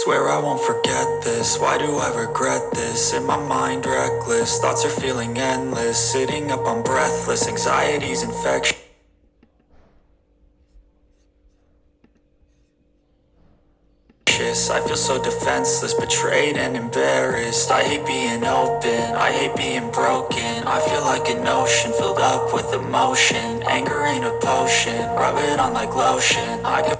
Swear I won't forget this, why do I regret this? In my mind reckless, thoughts are feeling endless. Sitting up I'm breathless, anxiety's infectious. I feel so defenseless, betrayed and embarrassed. I hate being open, I hate being broken. I feel like an ocean filled up with emotion. Anger ain't a potion, rub it on like lotion. I could